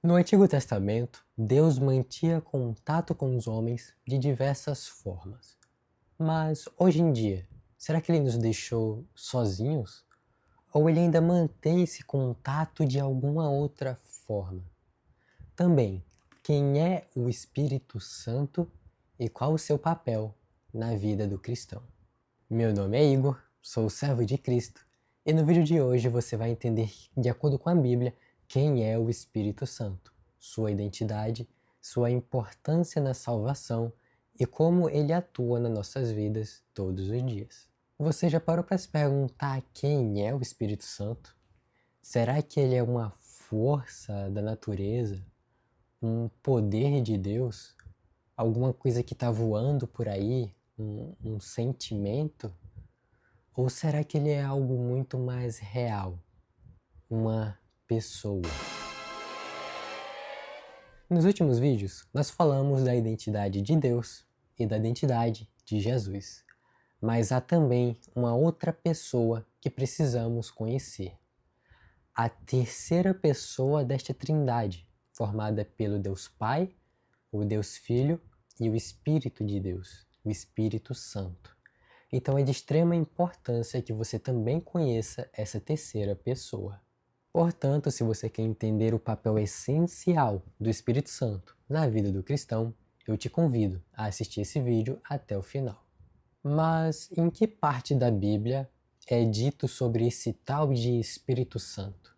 No Antigo Testamento, Deus mantinha contato com os homens de diversas formas. Mas hoje em dia, será que ele nos deixou sozinhos? Ou ele ainda mantém esse contato de alguma outra forma? Também, quem é o Espírito Santo e qual o seu papel na vida do cristão? Meu nome é Igor, sou o servo de Cristo, e no vídeo de hoje você vai entender, de acordo com a Bíblia, quem é o Espírito Santo, sua identidade, sua importância na salvação e como ele atua nas nossas vidas todos os dias. Você já parou para se perguntar quem é o Espírito Santo? Será que ele é uma força da natureza? Um poder de Deus? Alguma coisa que está voando por aí? Um sentimento? Ou será que ele é algo muito mais real? Uma pessoa? Nos últimos vídeos, nós falamos da identidade de Deus e da identidade de Jesus. Mas há também uma outra pessoa que precisamos conhecer. A terceira pessoa desta trindade, formada pelo Deus Pai, o Deus Filho e o Espírito de Deus, o Espírito Santo. Então é de extrema importância que você também conheça essa terceira pessoa. Portanto, se você quer entender o papel essencial do Espírito Santo na vida do cristão, eu te convido a assistir esse vídeo até o final. Mas em que parte da Bíblia é dito sobre esse tal de Espírito Santo?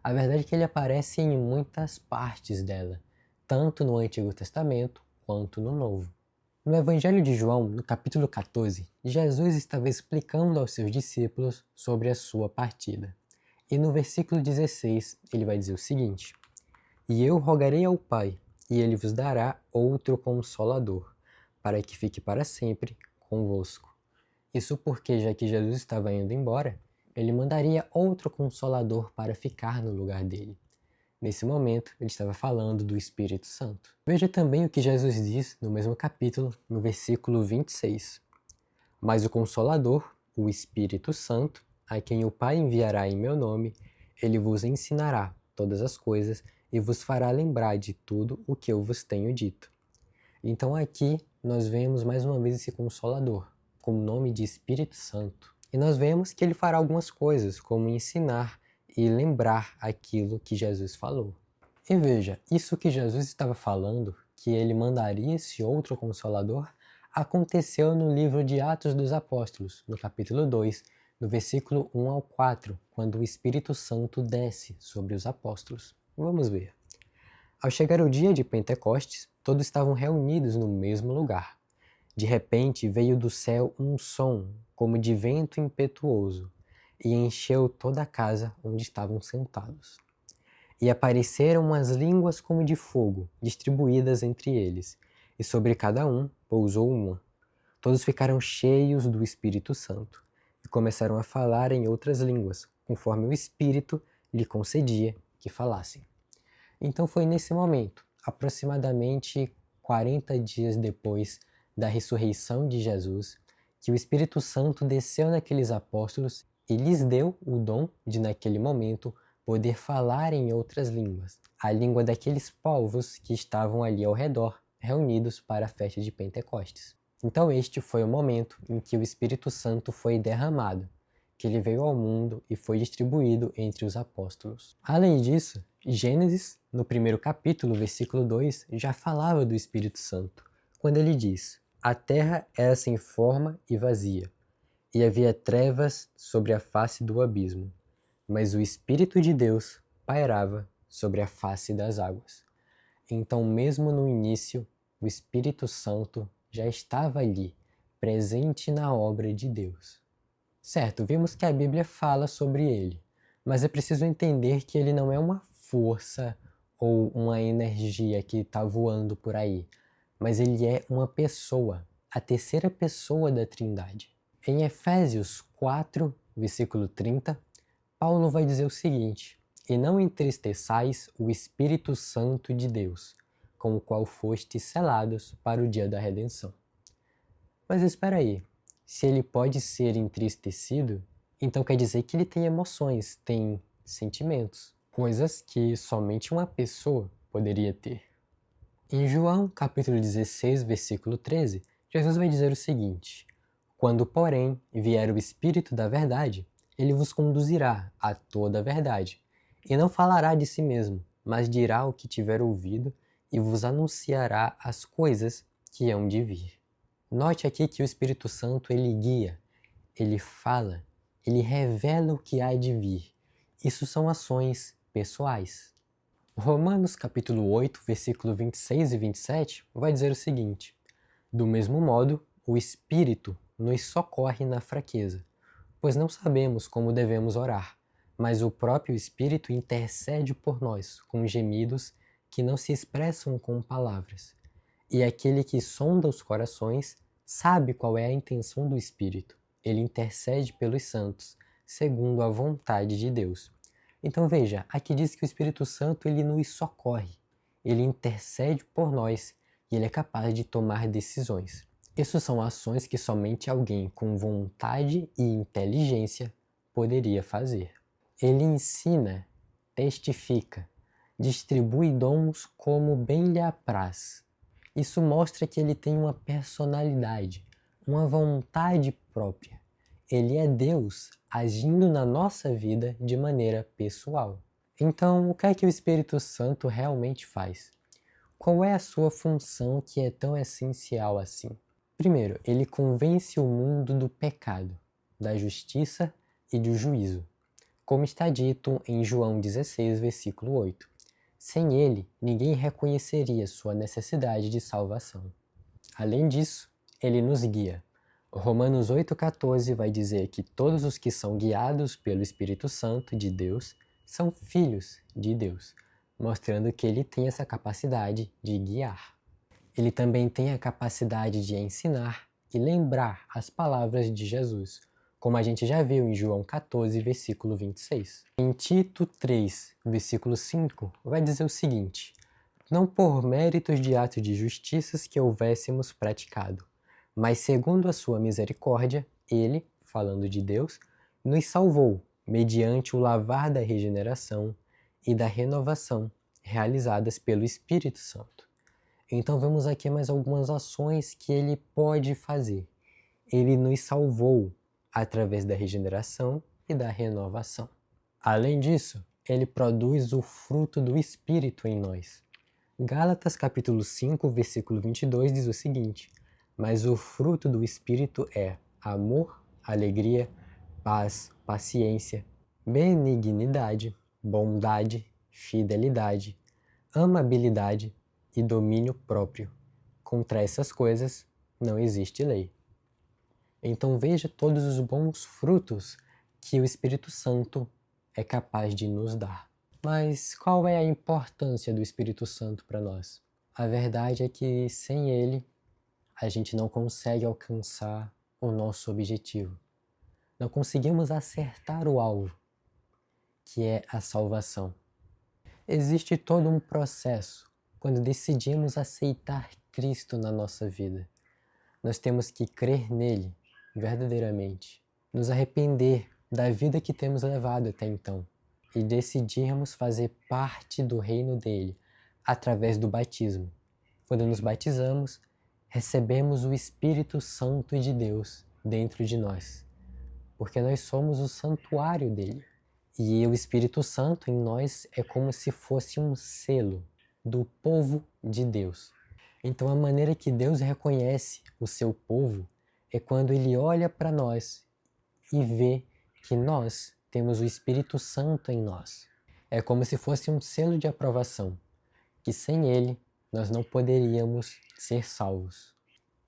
A verdade é que ele aparece em muitas partes dela, tanto no Antigo Testamento quanto no Novo. No Evangelho de João, no capítulo 14, Jesus estava explicando aos seus discípulos sobre a sua partida. E no versículo 16, ele vai dizer o seguinte: E eu rogarei ao Pai, e ele vos dará outro Consolador, para que fique para sempre convosco. Isso porque, já que Jesus estava indo embora, ele mandaria outro Consolador para ficar no lugar dele. Nesse momento, ele estava falando do Espírito Santo. Veja também o que Jesus diz no mesmo capítulo, no versículo 26. Mas o Consolador, o Espírito Santo, a quem o Pai enviará em meu nome, ele vos ensinará todas as coisas e vos fará lembrar de tudo o que eu vos tenho dito. Então aqui nós vemos mais uma vez esse Consolador, com o nome de Espírito Santo. E nós vemos que ele fará algumas coisas, como ensinar e lembrar aquilo que Jesus falou. E veja, isso que Jesus estava falando, que ele mandaria esse outro Consolador, aconteceu no livro de Atos dos Apóstolos, no capítulo 2, no versículo 1 ao 4, quando o Espírito Santo desce sobre os apóstolos. Vamos ver. Ao chegar o dia de Pentecostes, todos estavam reunidos no mesmo lugar. De repente veio do céu um som, como de vento impetuoso, e encheu toda a casa onde estavam sentados. E apareceram umas línguas como de fogo, distribuídas entre eles, e sobre cada um pousou uma. Todos ficaram cheios do Espírito Santo, e começaram a falar em outras línguas, conforme o Espírito lhe concedia que falassem. Então foi nesse momento, aproximadamente 40 dias depois da ressurreição de Jesus, que o Espírito Santo desceu naqueles apóstolos e lhes deu o dom de, naquele momento, poder falar em outras línguas, a língua daqueles povos que estavam ali ao redor, reunidos para a festa de Pentecostes. Então este foi o momento em que o Espírito Santo foi derramado, que ele veio ao mundo e foi distribuído entre os apóstolos. Além disso, Gênesis, no primeiro capítulo, versículo 2, já falava do Espírito Santo, quando ele diz: A terra era sem forma e vazia, e havia trevas sobre a face do abismo, mas o Espírito de Deus pairava sobre a face das águas. Então, mesmo no início, o Espírito Santo já estava ali, presente na obra de Deus. Certo, vimos que a Bíblia fala sobre ele, mas é preciso entender que ele não é uma força ou uma energia que está voando por aí, mas ele é uma pessoa, a terceira pessoa da Trindade. Em Efésios 4, versículo 30, Paulo vai dizer o seguinte: E não entristeçais o Espírito Santo de Deus, com o qual fostes selados para o dia da redenção. Mas espera aí, se ele pode ser entristecido, então quer dizer que ele tem emoções, tem sentimentos. coisas que somente uma pessoa poderia ter. Em João, capítulo 16, versículo 13, Jesus vai dizer o seguinte: Quando, porém, vier o Espírito da verdade, ele vos conduzirá a toda a verdade, e não falará de si mesmo, mas dirá o que tiver ouvido e vos anunciará as coisas que hão de vir. Note aqui que o Espírito Santo ele guia, ele fala, ele revela o que há de vir. Isso são ações pessoais. Romanos capítulo 8, versículo 26 e 27 vai dizer o seguinte: Do mesmo modo, o Espírito nos socorre na fraqueza, pois não sabemos como devemos orar, mas o próprio Espírito intercede por nós com gemidos que não se expressam com palavras. E aquele que sonda os corações sabe qual é a intenção do Espírito. Ele intercede pelos santos, segundo a vontade de Deus. Então veja, aqui diz que o Espírito Santo ele nos socorre, ele intercede por nós e ele é capaz de tomar decisões. Essas são ações que somente alguém com vontade e inteligência poderia fazer. Ele ensina, testifica, distribui dons como bem lhe apraz. Isso mostra que ele tem uma personalidade, uma vontade própria. Ele é Deus agindo na nossa vida de maneira pessoal. Então, o que é que o Espírito Santo realmente faz? Qual é a sua função que é tão essencial assim? Primeiro, ele convence o mundo do pecado, da justiça e do juízo. Como está dito em João 16, versículo 8. Sem ele, ninguém reconheceria sua necessidade de salvação. Além disso, ele nos guia. Romanos 8,14 vai dizer que todos os que são guiados pelo Espírito Santo de Deus são filhos de Deus, mostrando que ele tem essa capacidade de guiar. Ele também tem a capacidade de ensinar e lembrar as palavras de Jesus, como a gente já viu em João 14, versículo 26. Em Tito 3, versículo 5, vai dizer o seguinte: Não por méritos de atos de justiças que houvéssemos praticado, mas segundo a sua misericórdia, ele, falando de Deus, nos salvou, mediante o lavar da regeneração e da renovação, realizadas pelo Espírito Santo. Então vemos aqui mais algumas ações que ele pode fazer. Ele nos salvou através da regeneração e da renovação. Além disso, ele produz o fruto do Espírito em nós. Gálatas capítulo 5, versículo 22 diz o seguinte: Mas o fruto do Espírito é amor, alegria, paz, paciência, benignidade, bondade, fidelidade, amabilidade e domínio próprio. Contra essas coisas não existe lei. Então veja todos os bons frutos que o Espírito Santo é capaz de nos dar. Mas qual é a importância do Espírito Santo para nós? A verdade é que sem ele, a gente não consegue alcançar o nosso objetivo. Não conseguimos acertar o alvo, que é a salvação. Existe todo um processo quando decidimos aceitar Cristo na nossa vida. Nós temos que crer nele verdadeiramente, nos arrepender da vida que temos levado até então e decidirmos fazer parte do reino dele através do batismo. Quando nos batizamos, recebemos o Espírito Santo de Deus dentro de nós, porque nós somos o santuário dele. E o Espírito Santo em nós é como se fosse um selo do povo de Deus. Então a maneira que Deus reconhece o seu povo é quando ele olha para nós e vê que nós temos o Espírito Santo em nós. É como se fosse um selo de aprovação, que sem ele nós não poderíamos ser salvos.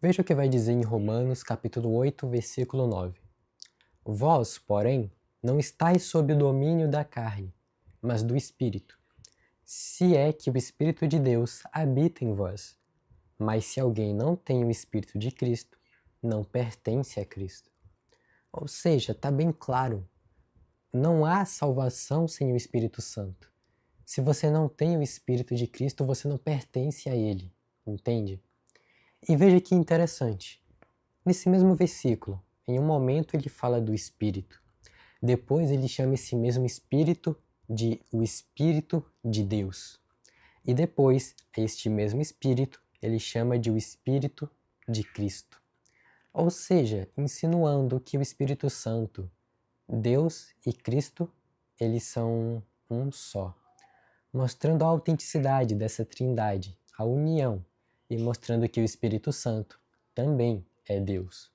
Veja o que vai dizer em Romanos capítulo 8, versículo 9. Vós, porém, não estáis sob o domínio da carne, mas do Espírito, se é que o Espírito de Deus habita em vós. Mas se alguém não tem o Espírito de Cristo, não pertence a Cristo. Ou seja, está bem claro, não há salvação sem o Espírito Santo. Se você não tem o Espírito de Cristo, você não pertence a Ele, entende? E veja que interessante, nesse mesmo versículo, em um momento ele fala do Espírito, depois ele chama esse mesmo Espírito de o Espírito de Deus. E depois, este mesmo Espírito, ele chama de o Espírito de Cristo. Ou seja, insinuando que o Espírito Santo, Deus e Cristo, eles são um só. Mostrando a autenticidade dessa trindade, a união, e mostrando que o Espírito Santo também é Deus.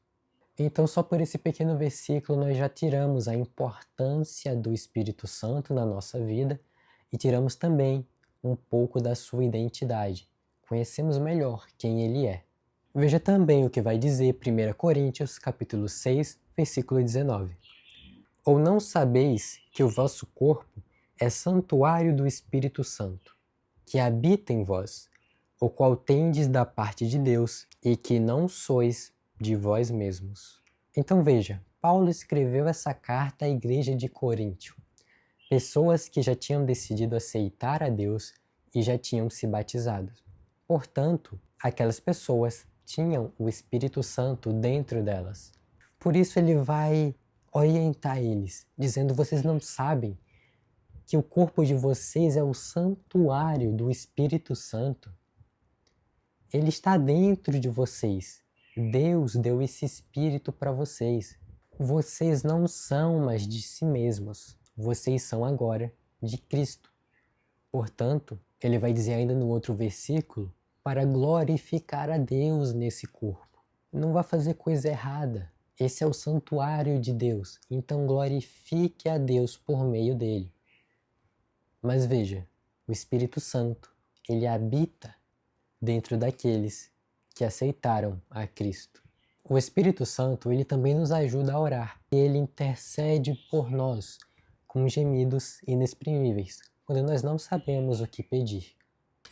Então, só por esse pequeno versículo, nós já tiramos a importância do Espírito Santo na nossa vida e tiramos também um pouco da sua identidade. Conhecemos melhor quem ele é. Veja também o que vai dizer 1 Coríntios, capítulo 6, versículo 19. Ou não sabeis que o vosso corpo é santuário do Espírito Santo, que habita em vós, o qual tendes da parte de Deus, e que não sois de vós mesmos. Então veja, Paulo escreveu essa carta à igreja de Coríntio. Pessoas que já tinham decidido aceitar a Deus e já tinham se batizado. Portanto, aquelas pessoas tinham o Espírito Santo dentro delas. Por isso ele vai orientar eles, dizendo: vocês não sabem que o corpo de vocês é o santuário do Espírito Santo. Ele está dentro de vocês. Deus deu esse Espírito para vocês. Vocês não são mais de si mesmos. Vocês são agora de Cristo. Portanto, ele vai dizer ainda no outro versículo, para glorificar a Deus nesse corpo. Não vá fazer coisa errada. Esse é o santuário de Deus. Então glorifique a Deus por meio dele. Mas veja, o Espírito Santo, ele habita dentro daqueles que aceitaram a Cristo. O Espírito Santo, ele também nos ajuda a orar. Ele intercede por nós com gemidos inexprimíveis, quando nós não sabemos o que pedir.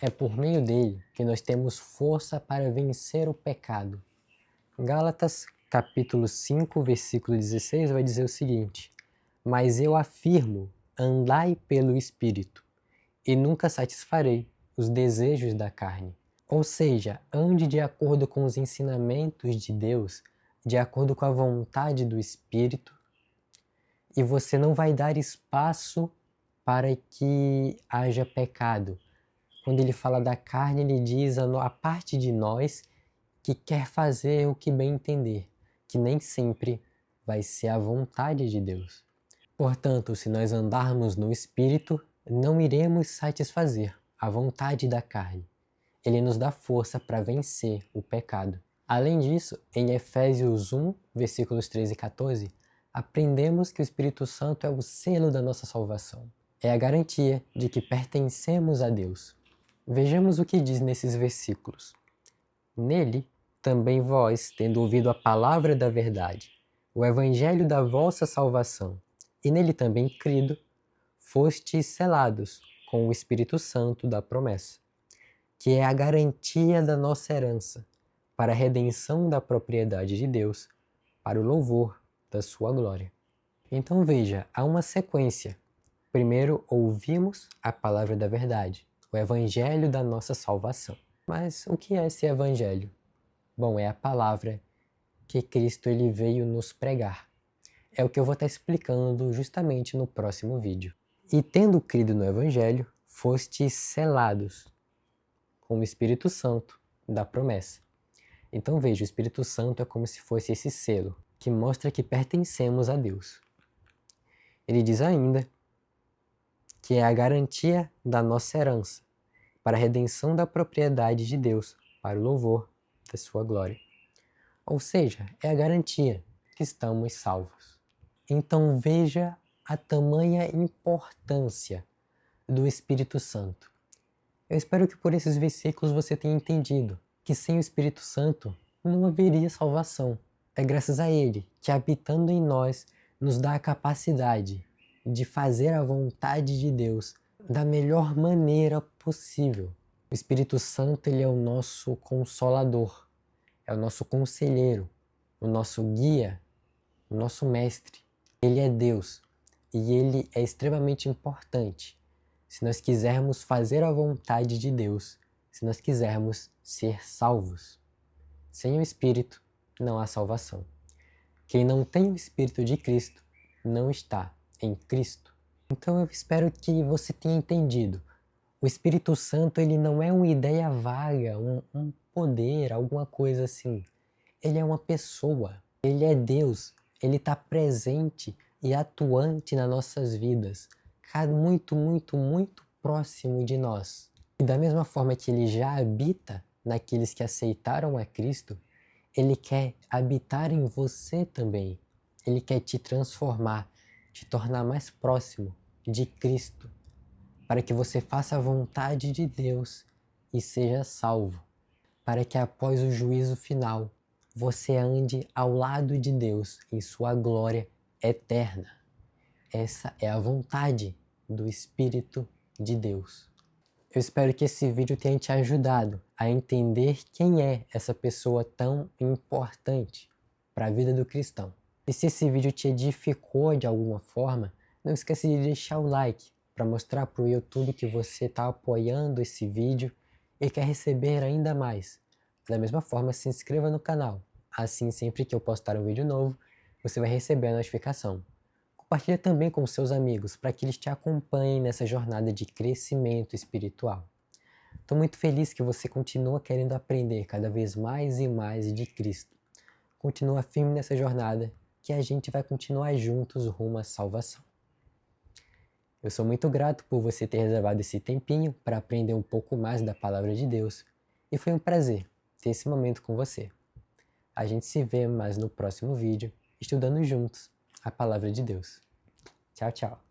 É por meio dele que nós temos força para vencer o pecado. Gálatas, capítulo 5, versículo 16, vai dizer o seguinte: mas eu afirmo, andai pelo Espírito, e nunca satisfarei os desejos da carne. Ou seja, ande de acordo com os ensinamentos de Deus, de acordo com a vontade do Espírito, e você não vai dar espaço para que haja pecado. Quando ele fala da carne, ele diz a parte de nós que quer fazer o que bem entender, que nem sempre vai ser a vontade de Deus. Portanto, se nós andarmos no Espírito, não iremos satisfazer a vontade da carne. Ele nos dá força para vencer o pecado. Além disso, em Efésios 1, versículos 13 e 14, aprendemos que o Espírito Santo é o selo da nossa salvação. É a garantia de que pertencemos a Deus. Vejamos o que diz nesses versículos. Nele, também vós, tendo ouvido a palavra da verdade, o evangelho da vossa salvação, e nele também crido, fostes selados com o Espírito Santo da promessa, que é a garantia da nossa herança, para a redenção da propriedade de Deus, para o louvor da sua glória. Então veja, há uma sequência. Primeiro ouvimos a palavra da verdade, o evangelho da nossa salvação. Mas o que é esse evangelho? Bom, é a palavra que Cristo ele veio nos pregar. É o que eu vou estar explicando justamente no próximo vídeo. E tendo crido no evangelho, fostes selados com o Espírito Santo da promessa. Então veja, o Espírito Santo é como se fosse esse selo que mostra que pertencemos a Deus. Ele diz ainda que é a garantia da nossa herança, para a redenção da propriedade de Deus, para o louvor da sua glória. Ou seja, é a garantia que estamos salvos. Então veja a tamanha importância do Espírito Santo. Eu espero que por esses versículos você tenha entendido que sem o Espírito Santo não haveria salvação. É graças a Ele que, habitando em nós, nos dá a capacidade de fazer a vontade de Deus da melhor maneira possível. O Espírito Santo ele é o nosso consolador, é o nosso conselheiro, o nosso guia, o nosso mestre. Ele é Deus e ele é extremamente importante se nós quisermos fazer a vontade de Deus, se nós quisermos ser salvos. Sem o Espírito não há salvação. Quem não tem o Espírito de Cristo não está em Cristo. Então eu espero que você tenha entendido. O Espírito Santo, ele não é uma ideia vaga, um poder, alguma coisa assim. Ele é uma pessoa, ele é Deus, ele está presente e atuante nas nossas vidas, muito, muito, muito próximo de nós. E da mesma forma que ele já habita naqueles que aceitaram a Cristo, ele quer habitar em você também. Ele quer te transformar, te tornar mais próximo de Cristo, para que você faça a vontade de Deus e seja salvo, para que após o juízo final você ande ao lado de Deus em sua glória eterna. Essa é a vontade do Espírito de Deus. Eu espero que esse vídeo tenha te ajudado a entender quem é essa pessoa tão importante para a vida do cristão. E se esse vídeo te edificou de alguma forma, não esqueça de deixar o like para mostrar para o YouTube que você está apoiando esse vídeo e quer receber ainda mais. Da mesma forma, se inscreva no canal. Assim, sempre que eu postar um vídeo novo, você vai receber a notificação. Compartilhe também com seus amigos para que eles te acompanhem nessa jornada de crescimento espiritual. Estou muito feliz que você continua querendo aprender cada vez mais e mais de Cristo. Continua firme nessa jornada que a gente vai continuar juntos rumo à salvação. Eu sou muito grato por você ter reservado esse tempinho para aprender um pouco mais da Palavra de Deus e foi um prazer ter esse momento com você. A gente se vê mais no próximo vídeo, estudando juntos a Palavra de Deus. Tchau, tchau.